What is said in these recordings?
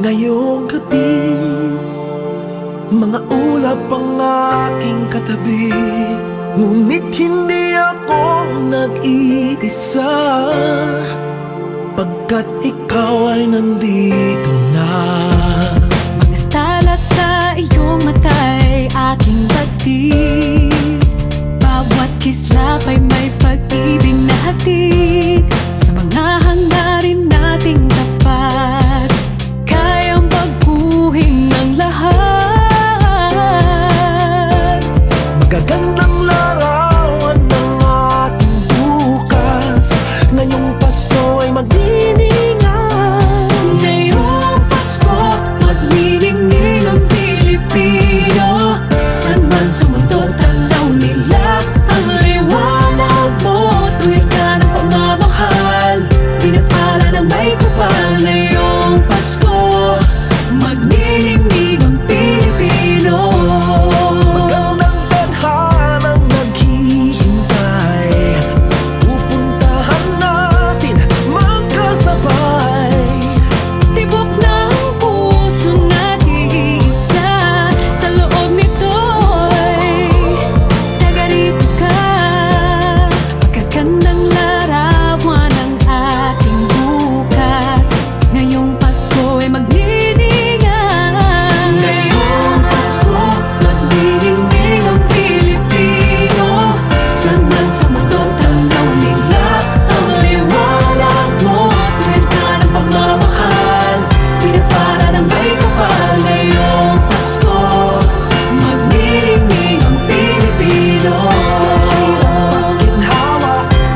ngayong gabi. Mga ulap ang aking katabi, ngunit hindi ako nag-iisa, pagkat ikaw ay nandito na. Mga tala sa iyong mata'y aking batid, bawat kislap ay may pag-ibig na hatid. Sa mga hangarin nating tapat, kayang baguhin ng lahat. Magagandang larawan ng ating bukas, ngayong Pasko ay magniningay. Ngayong Pasko, magniningning ang Pilipino. San man sa mundo, tanaw nila ang liwanag mo. Tuwid ka ng pagmamahal, pinagpala ng may kapal. Ngayong Pasko, magniningning ang Pilipino. Magandang tadhanang naghihintay, pupuntahan natin magkasabay. Tibok ng puso natin isa, sa loob nito'y taga-rito ka. Magagandang larawan ng ating bukas, ngayong Pasko ay magniningay. Ngayong Pasko, magniningning ang Pilipino. San man sa mundo, tanaw nila ang liwanag mo. Tuwid ka ng pagmamahal, pinagpala ng may kapal. Ngayong Pasko, magniningning ang Pilipino. Sa hirap at ginhawa,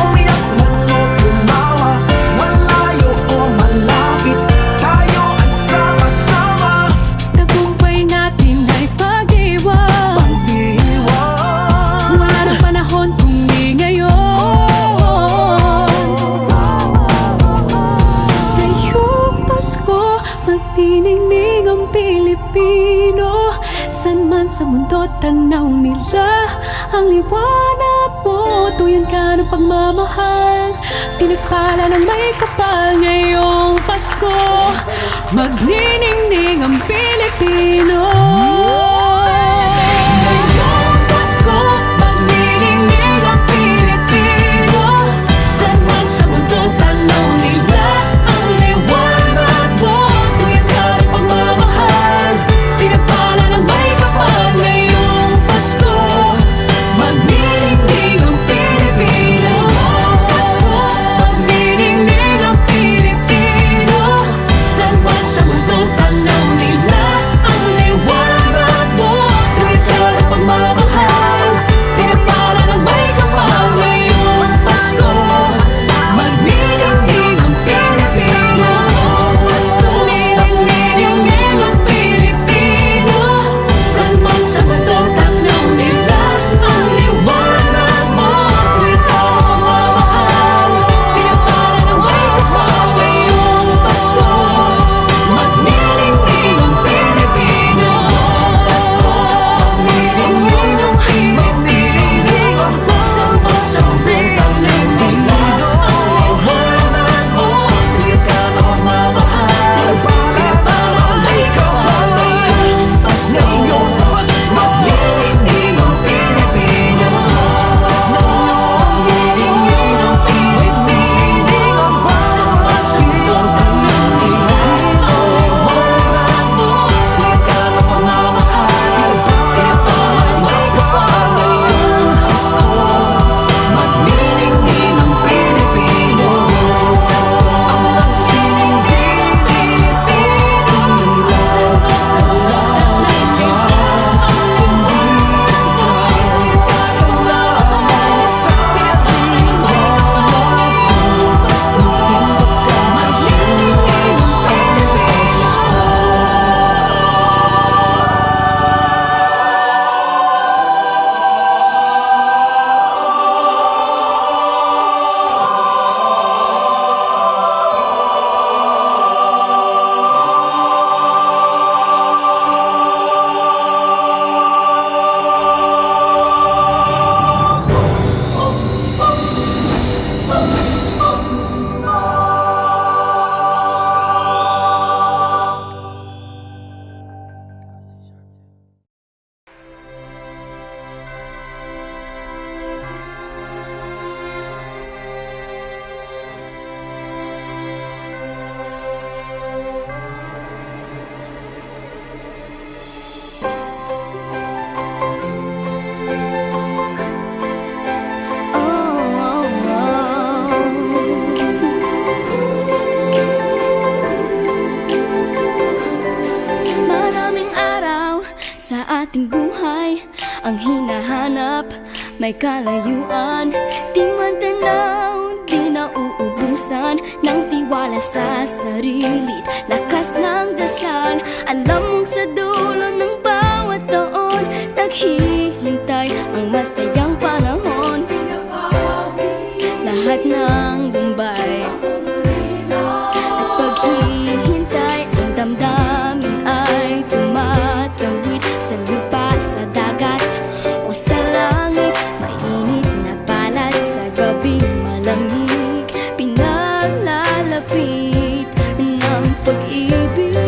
umiyak man o tumawa, malayo o malapit, tayo ay sama-sama. Tagumpay natin ay pag-iwan, Pag-iwan, wala nang panahon kung di ngayon. Ngayong Pasko, magniningning ang Pilipino. San man sa mundo, tanaw nila ang liwanag mo. Tuyan ka ng pagmamahal, pinagpala ng may kapal. Ngayong Pasko, magniningning ang Pilipino. Ngayong Pasko, magniningning ang Pilipino. San man sa mundo, tanaw nila ang liwanag mo. Tuyan ka ng pagmamahal, pinagpala ng may kapal. Ngayong Pasko, magniningning ang Pilipino. Pasko, magniningning ang Pilipino. San man sa mundo, tanaw nila ang liwanag sa ating buhay ang hinahanap, may kalayuan, di man tanaw, di nauubusan ng tiwala sa sarili't lakas ng dasal. Alam mong sa dulo ng bawat taon naghihintay ang masayang panahon. Lahat ng lumbay at paghihintay, ang damdamin ay tumatawid sa lupa, sa dagat o sa langit. Mainit na palad sa gabing malamig, pinaglalapit ng pag-ibig.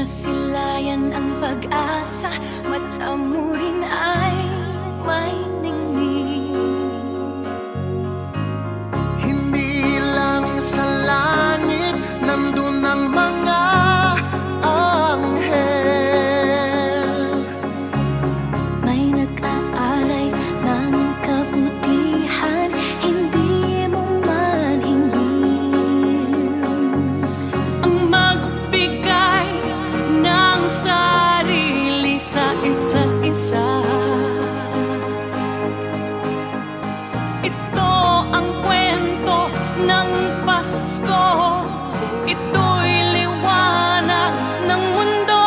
Masilayan ang pag-asa, mata mo rin ay may ningning. Hindi lang sa langit nandun ang mga anghel. May nag-aalay ng kabutihan, hindi mo man hingin. Ang magbigay ng sarili sa isa't isa. Ito ang kwento ng Pasko. Ito'y liwanag ng mundo.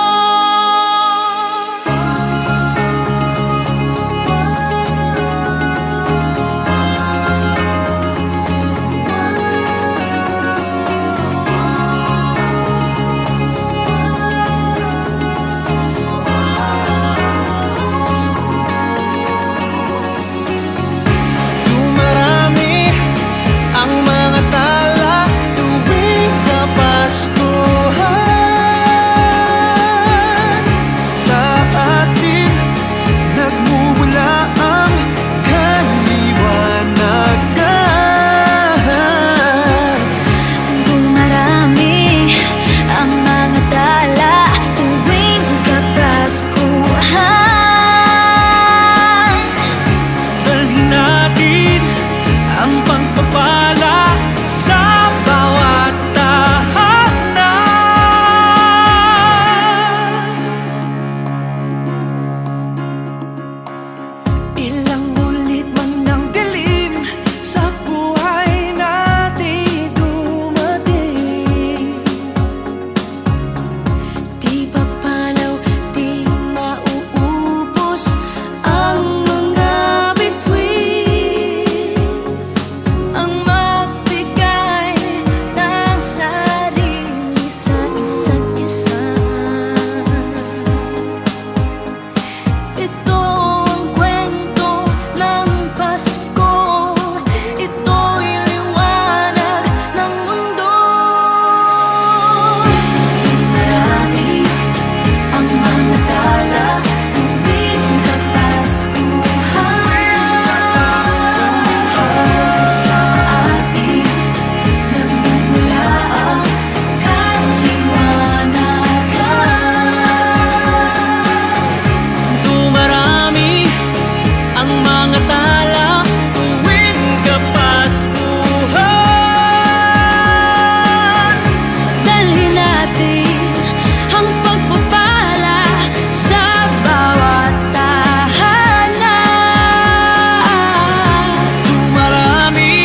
Dumarami ang mga tala tuwing Kapaskuhan. Sa atin nagmumula ang kaliwanagan. Dumarami ang mga tala tuwing Kapaskuhan. Dalhin natin ang pagpapala sa bawat tahanan. Ilang ulit man ng dilim sa buhay natin dumating. Di papalaw, di mauubos ang mga bituin. Ang magbigay ng sarili sa isa't isa. Ito ang kwento ng Pasko. Ito'y liwanag ng mundo. Marami ang mga tala tuwing Kapaskuhan. Sa atin nagmumula ang kaliwanagan. Dumarami ang mga tala tuwing Kapaskuhan. Dalhin natin ang pagpapala sa bawat tahanan. Dumarami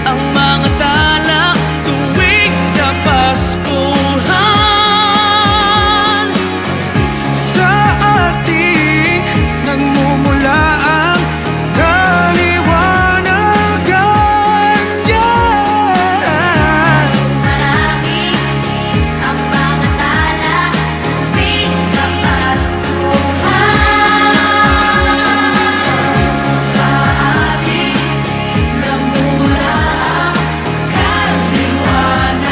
ang mga tala tuwing Kapaskuhan. Sa ating nagmumula ang kaliwanagan. Yeah. Marami ang mga tala tuwing Kapaskuhan. Sa atin nagmula ang kaliwanagan.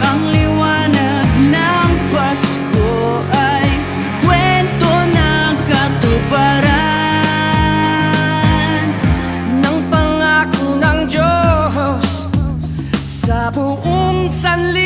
Ang liwanag ng Pasko ay kwento ng katuparan Ng pangako ng Diyos sa buong sanlibutan.